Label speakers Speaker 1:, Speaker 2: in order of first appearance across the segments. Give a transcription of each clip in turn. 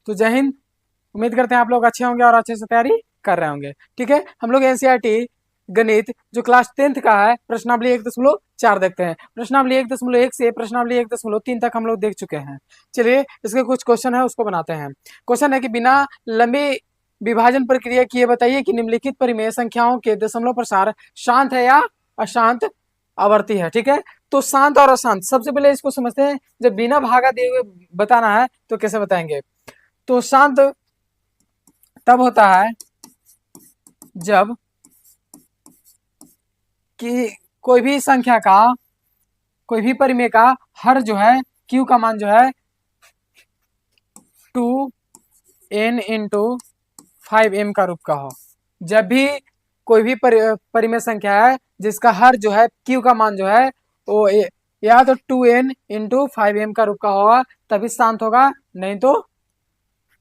Speaker 1: तो जय हिंद। उम्मीद करते हैं आप लोग अच्छे होंगे और अच्छे से तैयारी कर रहे होंगे। ठीक है, हम लोग एनसीईआरटी गणित जो क्लास 10th का है प्रश्नावली 1.4 देखते हैं। प्रश्नावली 1.1 से प्रश्नावली 1.3 तक हम लोग देख चुके हैं। चलिए इसके कुछ क्वेश्चन है उसको बनाते हैं। क्वेश्चन है कि बिना लंबी विभाजन प्रक्रिया किए बताइए कि निम्नलिखित परिमेय संख्याओं के दशमलव प्रसार शांत है या अशांत आवर्ती है। ठीक है, तो शांत और अशांत सबसे पहले इसको समझते हैं। जब बिना भागा दिए हुए बताना है तो कैसे बताएंगे। तो शांत तब होता है जब कि कोई भी संख्या का, कोई भी परिमेय का हर जो है q का मान जो है 2n इंटू 5m का रूप का हो। जब भी कोई भी परिमेय संख्या है जिसका हर जो है q का मान जो है वो या तो 2n इंटू 5m का रूप का होगा तभी शांत होगा, नहीं तो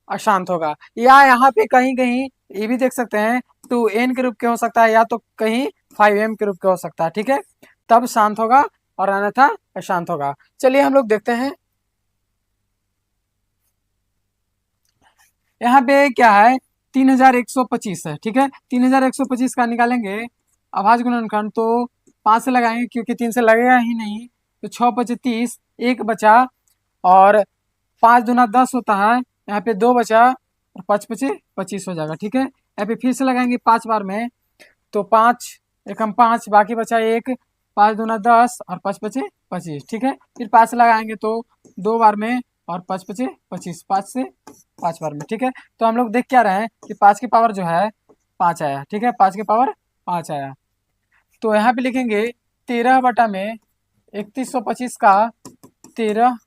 Speaker 1: अशांत होगा। या यहाँ पे कहीं कहीं ये भी देख सकते हैं 2n के रूप के हो सकता है या तो कहीं 5m के रूप के हो सकता है। ठीक है, तब शांत होगा और अन्यथा अशांत होगा। चलिए हम लोग देखते हैं यहाँ पे क्या है 3125 है। ठीक है, 3125 का निकालेंगे अभाज्य गुणनखंड तो 5 से लगाएंगे क्योंकि 3 से लगेगा ही नहीं। तो 6 × 5 = 30, 1 बचा और 5 दूना 10 होता है। यहाँ पे 2 बचा और 5 × 5 = 25 हो जाएगा। ठीक है, यहाँ पे फिर से लगाएंगे 5 बार में तो 5 एकम 5 बाकी बचा 1, 5 दूना 10 और 5 × 5 = 25। ठीक है, फिर 5 लगाएंगे तो 2 बार में और 5 × 5 = 25, 5 से 5 बार में। ठीक है, तो हम लोग देख क्या रहे हैं कि 5 की पावर जो है 5 आया। ठीक है, 5 की पावर 5 आया। तो यहाँ पे लिखेंगे 13 बटा में 3125 का 13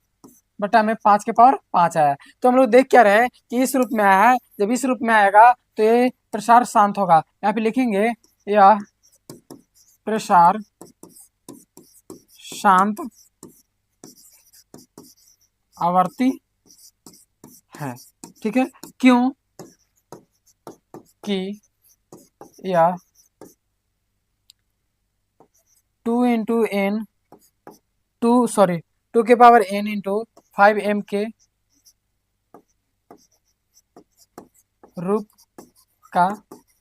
Speaker 1: बटा में 5 के पावर 5 आया। तो हम लोग देख क्या रहे हैं कि इस रूप में आया है। जब इस रूप में आएगा तो ये प्रसार शांत होगा। यहाँ पे लिखेंगे यह प्रसार शांत आवर्ती है। ठीक है, क्यों कि यह 2 के पावर n इंटू 5m के रूप का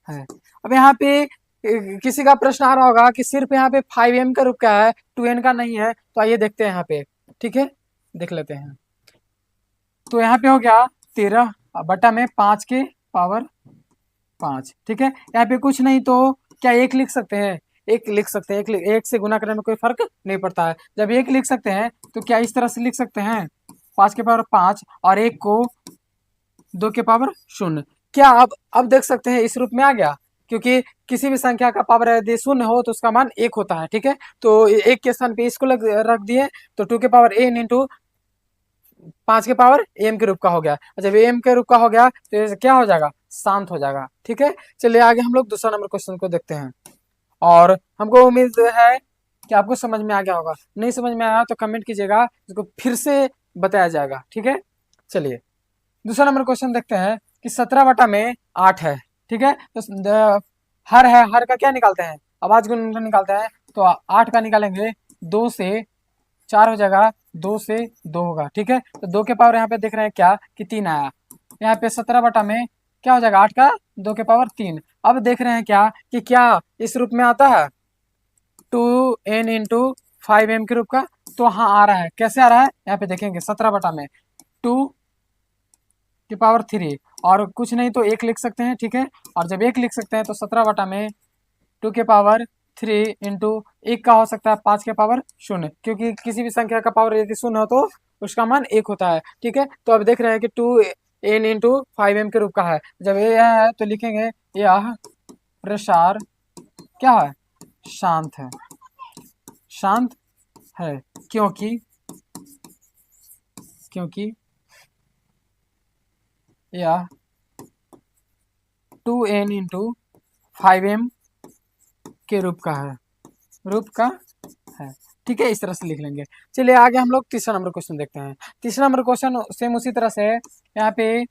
Speaker 1: है। अब यहाँ पे किसी का प्रश्न आ रहा होगा कि सिर्फ यहाँ पे 5m का रूप का है, 2n का नहीं है। तो आइए देखते हैं यहाँ पे। ठीक है, देख लेते हैं। तो यहाँ पे हो गया 13 बटा में 5 के पावर 5। ठीक है, यहाँ पे कुछ नहीं तो क्या 1 लिख सकते हैं, 1 लिख सकते हैं। 1 से गुना करने में कोई फर्क नहीं पड़ता है। जब 1 लिख सकते हैं तो क्या इस तरह से लिख सकते हैं 5 के पावर 5 और 1 को 2 के पावर 0। क्या अब देख सकते हैं इस रूप में आ गया, क्योंकि किसी भी संख्या का पावर यदि 0 हो तो उसका मान 1 होता है। ठीक है, तो 1 के स्थान पे इसको रख दिए तो 2 के पावर n इंटू 5 के पावर m के रूप का हो गया। जब m के रूप का हो गया तो क्या हो जाएगा, शांत हो जाएगा। ठीक है, चलिए आगे हम लोग दूसरा नंबर क्वेश्चन को देखते हैं। और हमको उम्मीद है कि आपको समझ में आ गया होगा। नहीं समझ में आया तो कमेंट कीजिएगा, इसको फिर से बताया जाएगा। ठीक है, चलिए दूसरा नंबर क्वेश्चन देखते हैं कि 17 बटा में 8 है। ठीक है, तो हर है, हर का क्या निकालते हैं, अभाज्य गुणनखंड निकालते हैं। तो 8 का निकालेंगे 2 से 4 हो जाएगा, 2 से 2 होगा। ठीक है, तो 2 के पावर यहाँ पे देख रहे हैं क्या कि 3 आया। यहाँ पे 17 बटा में क्या हो जाएगा 8 का 2 के पावर 3। अब देख रहे हैं क्या कि क्या इस रूप में आता है 2n इंटू 5m के रूप का। तो हाँ आ रहा है। कैसे आ रहा है, यहाँ पे देखेंगे 17 बटा में 2 की पावर 3 और कुछ नहीं तो 1 लिख सकते हैं। ठीक है, और जब 1 लिख सकते हैं तो 17 बटा में 2 के पावर 3 इंटू 1 का हो सकता है 5 के पावर 0, क्योंकि किसी भी संख्या का पावर यदि 0 हो तो उसका मान 1 होता है। ठीक है, तो अब देख रहे हैं कि 2n इंटू 5m के रूप का है। जब यह है तो लिखेंगे यह प्रसार क्या है, शांत है। शांत है क्योंकि यह 2n इंटू 5m के रूप का है। ठीक है, इस तरह से लिख लेंगे। चलिए आगे हम लोग तीसरा नंबर क्वेश्चन देखते हैं। तीसरा नंबर क्वेश्चन सेम उसी तरह से यहाँ पे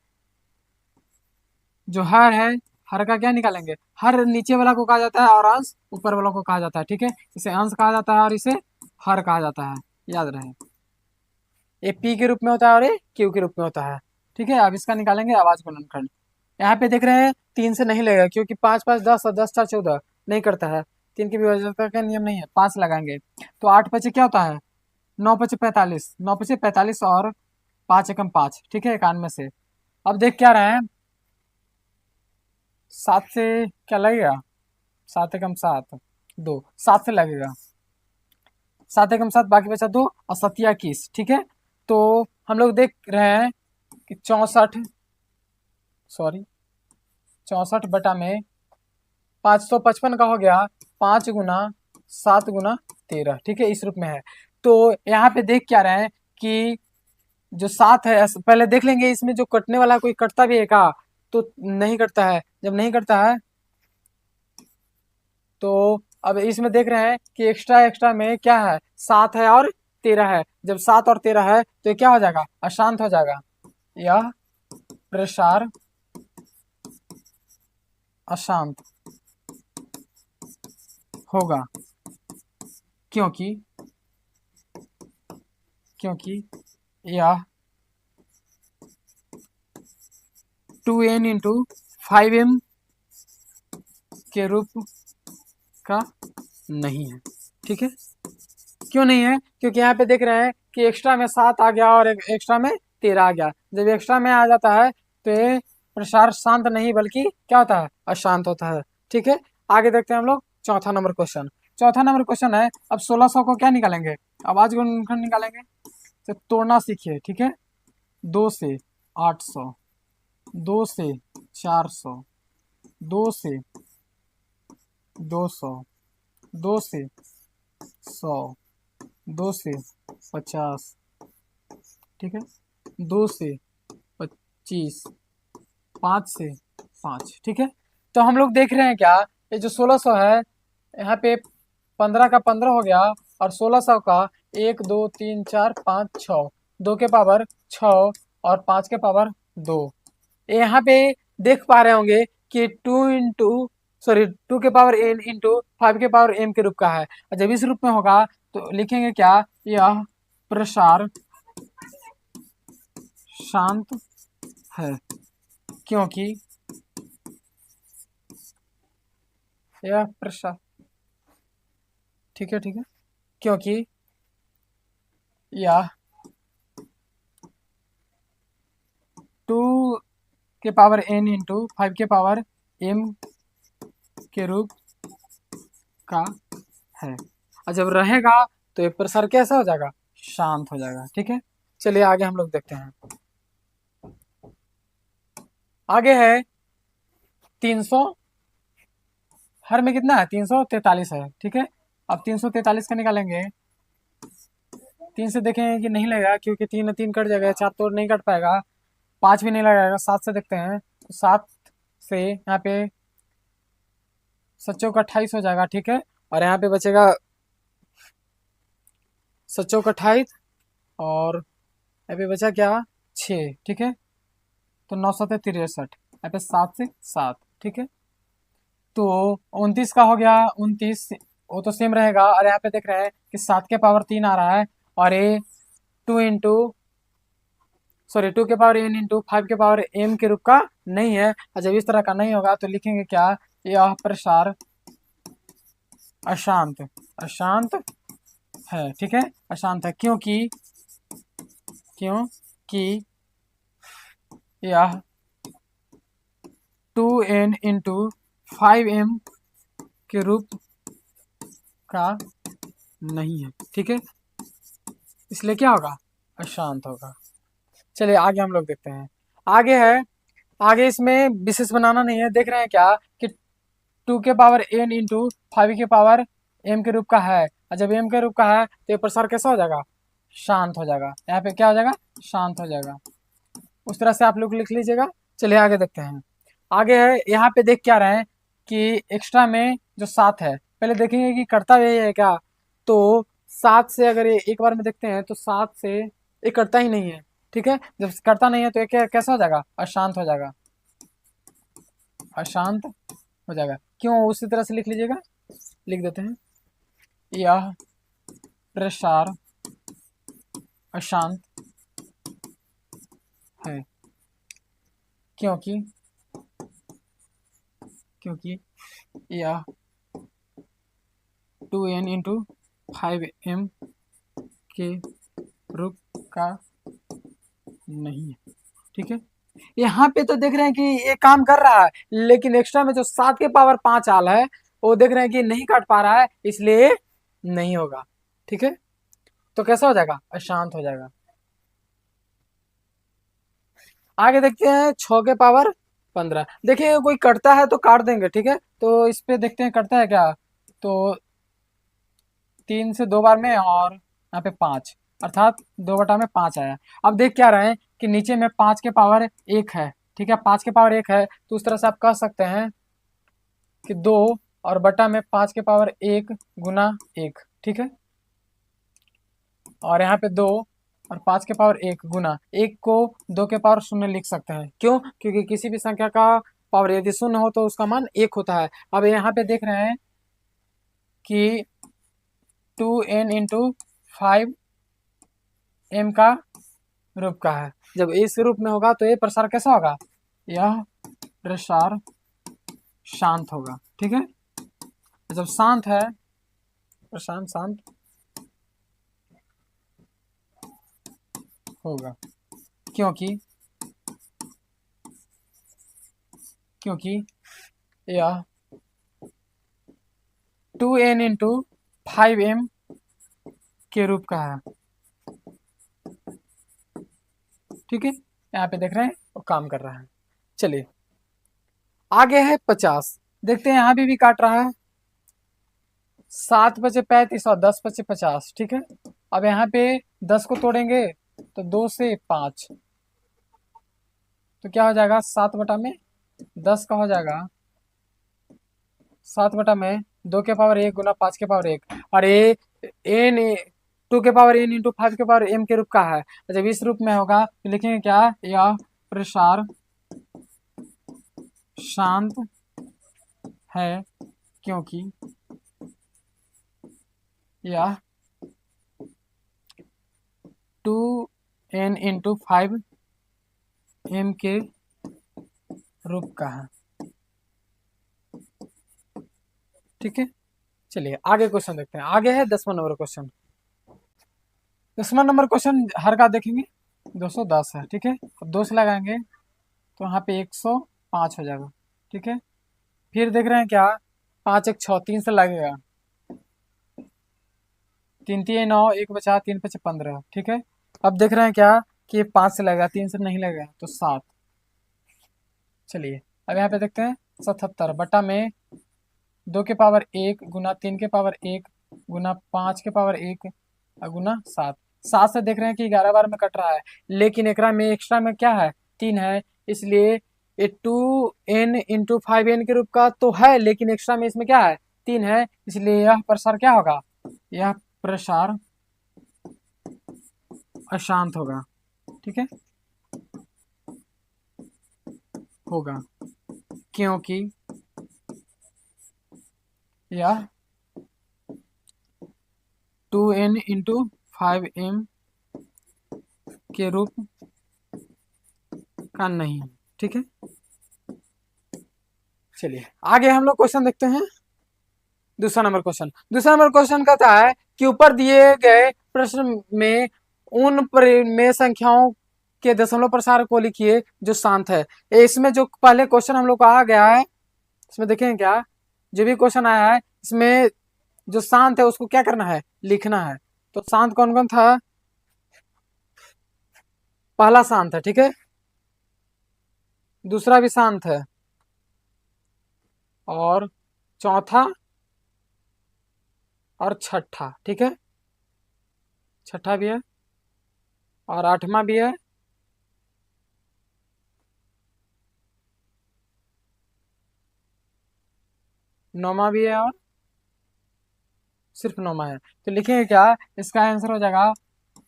Speaker 1: जो हर है, हर का क्या निकालेंगे, हर नीचे वाला को कहा जाता है और अंश ऊपर वाला को कहा जाता है। ठीक है, इसे अंश कहा जाता है और इसे हर कहा जाता है, याद रहे। ये p के रूप में होता है और ये q के रूप में होता है। ठीक है। अब इसका निकालेंगे आवाज गुणनखंड। यहाँ पे देख रहे हैं 3 से नहीं लगेगा क्योंकि 5 5 10 और 10 4 14 नहीं करता है। 3 की विभाज्यता का नियम नहीं है। 5 लगाएंगे तो 8 पचे क्या होता है, 9 पचे 45, 9 पचे 45 और 5 एकम 5, ठीक है, 91 से। अब देख क्या रहे हैं, 7 से क्या लगेगा, 7 एकम 7 2, 7 से लगेगा, 7 एकम 7 बाकी बचा 2 और 7 21, ठीक है। तो हम लोग देख रहे हैं कि 64 में 555 का हो गया 5 गुना 7 गुना 13, ठीक है, इस रूप में है। तो यहाँ पे देख क्या रहे हैं कि जो 7 है, पहले देख लेंगे इसमें जो कटने वाला कोई कटता भी है क्या, तो नहीं कटता है। जब नहीं कटता है तो अब इसमें देख रहे हैं कि एक्स्ट्रा एक्स्ट्रा में क्या है, 7 है और 13 है। जब 7 और 13 है तो ये क्या हो जाएगा, अशांत हो जाएगा। यह प्रसार अशांत होगा क्योंकि यह 2n इंटू 5m के रूप का नहीं है, ठीक है। क्यों नहीं है, क्योंकि यहाँ पे देख रहे हैं कि एक्स्ट्रा में 7 आ गया और एक्स्ट्रा में 13 आ गया। जब एक्स्ट्रा में आ जाता है तो ये प्रसार शांत नहीं बल्कि क्या होता है, अशांत होता है, ठीक है। आगे देखते हैं हम लोग चौथा नंबर क्वेश्चन। चौथा नंबर क्वेश्चन है, अब 1600 को क्या निकालेंगे, आवाज गुणनखंड निकालेंगे। तो तोड़ना सीखिए, ठीक है। 2 से 800, 2 से 400, 2 से 200, 2 से 100, 2 से 50, ठीक है, 2 से 25, 5 से 5, ठीक है। तो हम लोग देख रहे हैं क्या, ये जो 1600 है यहाँ पे 15 का 15 हो गया और 1600 का 1 2 3 4 5 6, 2 के पावर 6 और 5 के पावर 2। यहाँ पे देख पा रहे होंगे कि 2 के पावर n इंटू 5 के पावर m के रूप का है। और जब इस रूप में होगा तो लिखेंगे क्या, यह प्रसार शांत है क्योंकि यह प्रसार, ठीक है, ठीक है, क्योंकि यह 2 के पावर n इंटू 5 के पावर m के रूप का है। और जब रहेगा तो ये प्रसार कैसा हो जाएगा, शांत हो जाएगा, ठीक है। चलिए आगे हम लोग देखते हैं। आगे है 300, हर में कितना है, 343 है, ठीक है। अब 343 का निकालेंगे, 3 से देखेंगे कि नहीं लगेगा क्योंकि 3 3 कट जाएगा, 4 तो नहीं कट पाएगा, 5 भी नहीं लगाएगा। 7 से देखते हैं तो 7 से यहाँ पे 7 चौक 28 हो जाएगा, ठीक है। और यहाँ पे बचेगा 7 चौक 28 और यहाँ पे बचा क्या, 6, ठीक है। तो 9 7 63, यहाँ पे 7 से 7, ठीक है। तो 29 का हो गया 29, वो तो सेम रहेगा। और यहाँ पे देख रहे हैं कि 7 के पावर 3 आ रहा है और ये 2 के पावर n इंटू 5 के पावर m के रूप का नहीं है। और जब इस तरह का नहीं होगा तो लिखेंगे क्या, यह प्रसार अशांत अशांत है, ठीक है, अशांत है क्योंकि यह 2n इंटू 5m के रूप का नहीं है, ठीक है, इसलिए क्या होगा, अशांत होगा। चलिए आगे हम लोग देखते हैं। आगे है, आगे इसमें विशेष बनाना नहीं है। देख रहे हैं क्या कि 2 के पावर n इंटू 5 के पावर m के रूप का है। और जब m के रूप का है तो ये प्रसार कैसा हो जाएगा, शांत हो जाएगा। यहाँ पे क्या हो जाएगा, शांत हो जाएगा। उस तरह से आप लोग लिख लीजिएगा। चलिए आगे देखते हैं। आगे है, यहाँ पे देख क्या रहे हैं कि एक्स्ट्रा में जो 7 है, पहले देखेंगे कि करता यही है क्या। तो 7 से अगर ये एक बार में देखते हैं तो 7 से ये करता ही नहीं है, ठीक है। जब करता नहीं है तो ये कैसा हो जाएगा, अशांत हो जाएगा, अशांत हो जाएगा। क्यों, उसी तरह से लिख लीजिएगा, लिख देते हैं, यह प्रसार अशांत है क्योंकि क्योंकि यह 2n इंटू 5m के रूप का नहीं है। ठीक है, यहाँ पे तो देख रहे हैं कि ये काम कर रहा है, लेकिन एक्स्ट्रा में जो 7 के पावर 5 आल है वो देख रहे हैं कि नहीं काट पा रहा है, इसलिए नहीं होगा। ठीक है, तो कैसा हो जाएगा, अशांत हो जाएगा। आगे देखते हैं 6 के पावर 15। देखिए कोई कटता है तो काट देंगे, ठीक है, तो इस पे देखते हैं कटता है क्या। तो 3 से 2 बार में, और यहाँ पे 5, अर्थात 2/5 आया। अब देख क्या रहे हैं कि नीचे में 5 के पावर 1 है। ठीक है, 5 के पावर 1 है, तो उस तरह से आप कह सकते हैं कि 2 और बटा में 5 के पावर 1 गुना 1। ठीक है, और यहाँ पे 2 और 5 के पावर 1 गुना 1 को 2 के पावर 0 लिख सकते हैं। क्यों, क्योंकि किसी भी संख्या का पावर यदि 0 हो तो उसका मान 1 होता है। अब यहाँ पे देख रहे हैं कि 2n इंटू 5m का रूप का है। जब इस रूप में होगा तो ये प्रसार कैसा होगा, यह प्रसार शांत होगा। ठीक है, जब शांत है, प्रसार शांत होगा, क्योंकि यह 2n इंटू 5m के रूप का है। ठीक है, यहाँ पे देख रहे हैं वो काम कर रहा है। चलिए आगे है 50। देखते हैं यहाँ भी काट रहा है। 7 बचे 35 और 10 बचे 50। ठीक है, अब यहाँ पे 10 को तोड़ेंगे तो 2 से 5, तो क्या हो जाएगा, 7/10 का हो जाएगा 7/में 2 के पावर 1 गुना 5 के पावर 1, और ये एन 2 के पावर n इंटू 5 के पावर m के रूप का है। जब इस रूप में होगा तो लिखेंगे क्या, यह प्रसार शांत है, क्योंकि यह 2n इंटू 5m के रूप का है। ठीक है, चलिए आगे क्वेश्चन देखते हैं। आगे है 10वां नंबर क्वेश्चन। 10वां नंबर क्वेश्चन हर का देखेंगे 210 है। ठीक है, अब 2 से लगाएंगे तो यहाँ पे 105 हो जाएगा। ठीक है, फिर देख रहे हैं क्या, 5 1 6, 3 से लगेगा, 3 3 9, 1 बचा, 3 5 15। ठीक है, अब देख रहे हैं क्या कि 5 से लगेगा, 3 से नहीं लगेगा तो 7। चलिए अब यहाँ पे देखते हैं 77 बटा में 2 के पावर 1 गुना 3 के पावर 1 गुना 5 के पावर 1 गुना 7। 7 से देख रहे हैं कि 11 बार में कट रहा है, लेकिन एकरा में एक्स्ट्रा में क्या है, 3 है, इसलिए ये 2n इंटू 5n के रूप का तो है, लेकिन एक्स्ट्रा में इसमें क्या है, 3 है, इसलिए यह प्रसार क्या होगा, यह प्रसार अशांत होगा। ठीक है, होगा, क्योंकि यह 2n इंटू 5m के रूप का नहीं है। ठीक है, चलिए आगे हम लोग क्वेश्चन देखते हैं। दूसरा नंबर क्वेश्चन कहता है कि ऊपर दिए गए प्रश्न में उन में संख्याओं के दशमलव प्रसार को लिखिए जो शांत है। इसमें जो पहले क्वेश्चन हम लोग को आ गया है, इसमें देखें क्या, जो भी क्वेश्चन आया है इसमें जो शांत है उसको क्या करना है, लिखना है। तो शांत कौन कौन था, पहला शांत है। ठीक है, दूसरा भी शांत है, और चौथा और छठा। ठीक है, छठा भी है और 8वां भी है, नौवां भी है, और सिर्फ 9वां है। तो लिखेंगे क्या, इसका आंसर हो जाएगा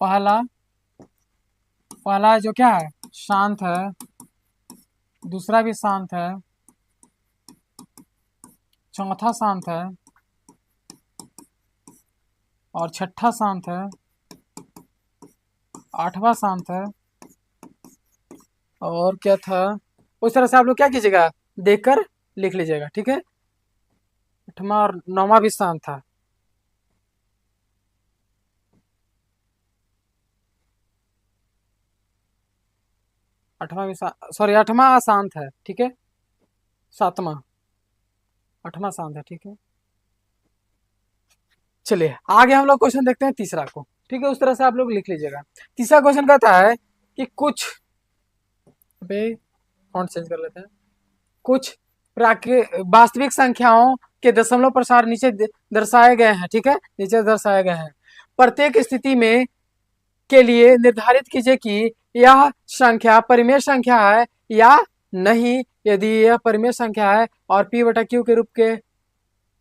Speaker 1: पहला जो क्या है, शांत है, दूसरा भी शांत है, चौथा शांत है, और छठा शांत है, 8वां शांत है, और क्या था, उस तरह से आप लोग क्या कीजिएगा, देखकर लिख लीजिएगा, ठीक है। 8वां और 9वां भी शांत था। आठवां भी सॉरी 8वां अशांत है, ठीक है। 7वां, 8वां शांत है, ठीक है। चलिए आगे हम लोग क्वेश्चन देखते हैं तीसरा को, ठीक है। उस तरह से आप लोग लिख लीजिएगा। तीसरा क्वेश्चन कहता है कि कुछ फॉन्ट चेंज कर लेते हैं। कुछ वास्तविक संख्याओं के दशमलव प्रसार नीचे दर्शाए गए हैं, ठीक है, नीचे दर्शाए गए हैं। प्रत्येक स्थिति में के लिए निर्धारित कीजिए कि यह संख्या परिमेय संख्या है या नहीं। यदि यह परिमेय संख्या है और p बटा q के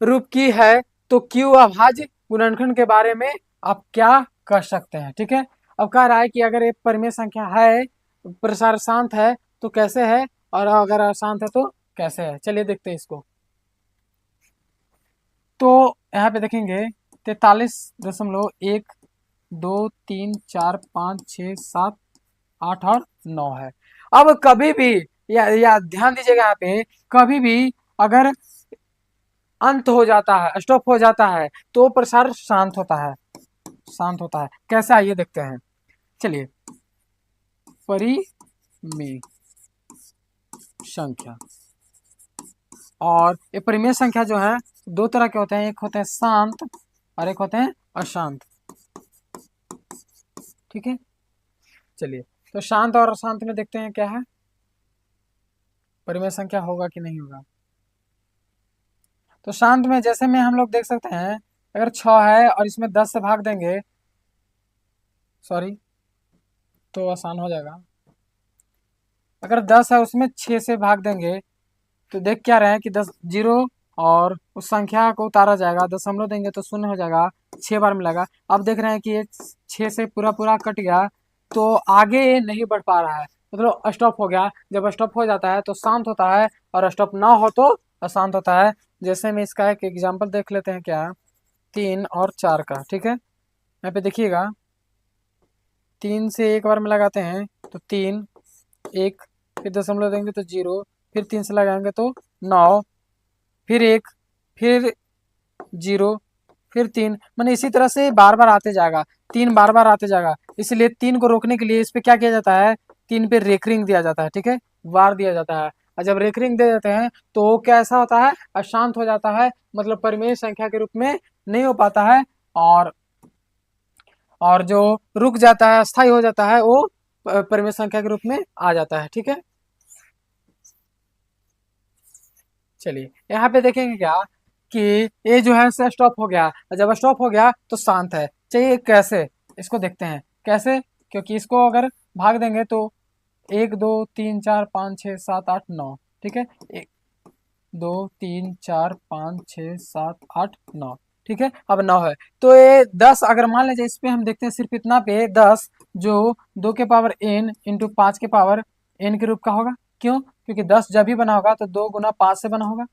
Speaker 1: रूप की है तो q अभाज्य गुणनखंड के बारे में आप क्या कर सकते हैं, ठीक है। अब कह रहा है कि अगर ये परिमेय संख्या है, प्रसार शांत है तो कैसे है, और अगर अशांत है तो कैसे है। चलिए देखते हैं इसको। तो यहाँ पे देखेंगे 43.1 2 3 4 5 6 7 8 और 9 है। अब कभी भी या ध्यान दीजिएगा, यहाँ पे कभी भी अगर अंत हो जाता है, स्टॉप हो जाता है, तो प्रसार शांत होता है, शांत होता है। कैसे, आइए देखते हैं। चलिए, परिमेय संख्या और ये परिमेय संख्या जो है दो तरह के होते हैं, एक होते हैं शांत और एक होते हैं अशांत, ठीक है। चलिए, तो शांत और अशांत में देखते हैं क्या है, परिमेय संख्या होगा कि नहीं होगा। तो शांत में जैसे में हम लोग देख सकते हैं, अगर 6 है और इसमें 10 से भाग देंगे, सॉरी, तो आसान हो जाएगा। अगर 10 है उसमें 6 से भाग देंगे तो देख क्या रहे हैं कि 10 जीरो, और उस संख्या को उतारा जाएगा, दशमलव देंगे तो शून्य हो जाएगा, 6 बार मिलेगा। अब देख रहे हैं कि ये 6 से पूरा पूरा कट गया, तो आगे ये नहीं बढ़ पा रहा है, मतलब स्टॉप हो गया। जब स्टॉप हो जाता है तो शांत होता है, और स्टॉप ना हो तो अशांत होता है। जैसे में इसका एक एग्जाम्पल देख लेते हैं, क्या, 3 और 4 का, ठीक है। यहाँ पे देखिएगा, 3 से एक बार में लगाते हैं तो 3, 1, फिर दशमलव देंगे तो 0, फिर 3 से लगाएंगे तो 9, फिर 1, फिर 0, फिर 3, मैंने इसी तरह से बार बार आते जाएगा, 3 बार बार आते जाएगा। इसलिए 3 को रोकने के लिए इस पे क्या किया जाता है, 3 पे रेकरिंग दिया जाता है, ठीक है, वार दिया जाता है। और जब रेकरिंग दे देते हैं तो कैसा होता है, अशांत हो जाता है, मतलब परिमेय संख्या के रूप में नहीं हो पाता है, और जो रुक जाता है, अस्थायी हो जाता है, वो परिमेय संख्या के रूप में आ जाता है, ठीक है। चलिए यहाँ पे देखेंगे क्या कि ये जो है से स्टॉप हो गया, जब स्टॉप हो गया तो शांत है। चलिए कैसे, इसको देखते हैं कैसे, क्योंकि इसको अगर भाग देंगे तो 1 2 3 4 5 6 7 8 9, ठीक है, 1 2 3 4 5 6 7 8 9, ठीक है। अब 9 है तो ये 10, अगर मान लीजिए इस पे हम देखते हैं सिर्फ इतना पे 10, जो 2 के पावर n इंटू 5 के पावर n के रूप का होगा। क्यों, क्योंकि 10 जब भी बना होगा तो 2 गुना 5 से बना होगा,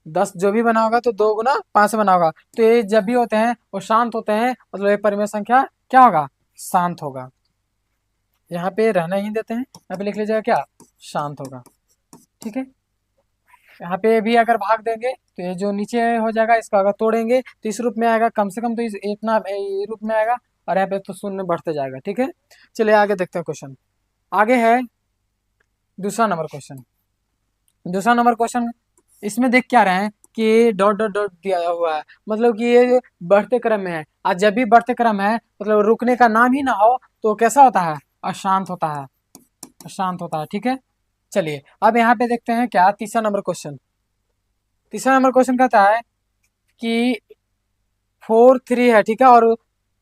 Speaker 1: 10 जो भी बना होगा तो 2 गुना 5 से बना होगा। तो ये जब भी होते हैं वो शांत होते हैं, मतलब ये परिमेय संख्या क्या होगा, शांत होगा। यहाँ पे रहना ही देते हैं, यहाँ पे लिख लीजिएगा क्या, शांत होगा, ठीक है। यहाँ पे भी अगर भाग देंगे तो ये जो नीचे हो जाएगा, इसका अगर तोड़ेंगे तो इस रूप में आएगा, कम से कम तो इतना रूप में आएगा, और यहाँ पे तो शून्य बढ़ते जाएगा, ठीक है। चलिए आगे देखते हैं क्वेश्चन। आगे है दूसरा नंबर क्वेश्चन। दूसरा नंबर क्वेश्चन, इसमें देख क्या रहे हैं कि डॉट डॉट डॉट दिया हुआ है, मतलब कि ये बढ़ते क्रम में है। आज जब भी बढ़ते क्रम है, मतलब रुकने का नाम ही ना हो, तो कैसा होता है, अशांत होता है, अशांत होता है, ठीक है। चलिए अब यहाँ पे देखते हैं क्या, तीसरा नंबर क्वेश्चन। तीसरा नंबर क्वेश्चन कहता है कि 4 3 है, ठीक है, और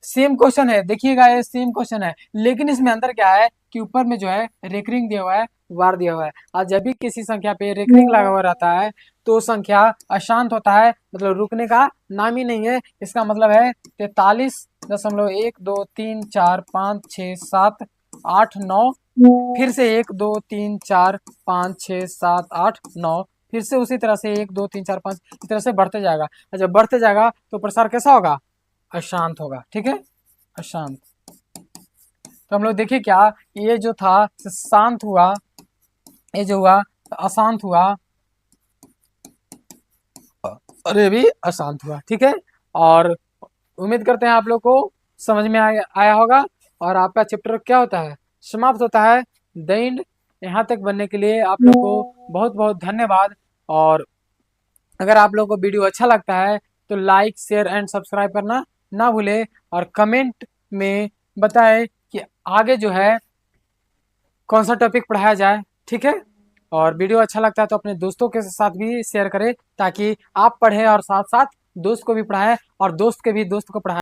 Speaker 1: सेम क्वेश्चन है, देखिएगा ये सेम क्वेश्चन है, लेकिन इसमें अंदर क्या है कि ऊपर में जो है रेकरिंग दिया हुआ है, वार दिया हुआ है। और जब भी किसी संख्या पे रेकरिंग लगा हुआ रहता है तो संख्या अशांत होता है, मतलब रुकने का नाम ही नहीं है। इसका मतलब है 43.1 2 3 4 5 6 7 8 9, फिर से 1 2 3 4 5 6 7 8 9, फिर से उसी तरह से 1 2 3 4 5, इस तरह से बढ़ते जाएगा। जब बढ़ते जाएगा तो प्रसार कैसा होगा, अशांत होगा, ठीक है, अशांत। तो हम लोग देखिए क्या, ये जो था शांत हुआ, ये जो हुआ अशांत हुआ और ये भी अशांत हुआ। ठीक है, और उम्मीद करते हैं आप लोग को समझ में आया होगा और आपका चैप्टर क्या होता है, समाप्त होता है। The end. यहाँ तक बनने के लिए आप लोग को बहुत बहुत धन्यवाद। और अगर आप लोग को वीडियो अच्छा लगता है तो लाइक शेयर एंड सब्सक्राइब करना ना भूले और कमेंट में बताएं कि आगे जो है कौन सा टॉपिक पढ़ाया जाए। ठीक है, और वीडियो अच्छा लगता है तो अपने दोस्तों के साथ भी शेयर करें ताकि आप पढ़ें और साथ साथ दोस्त को भी पढ़ाएं और दोस्त के भी दोस्त को पढ़ाएं।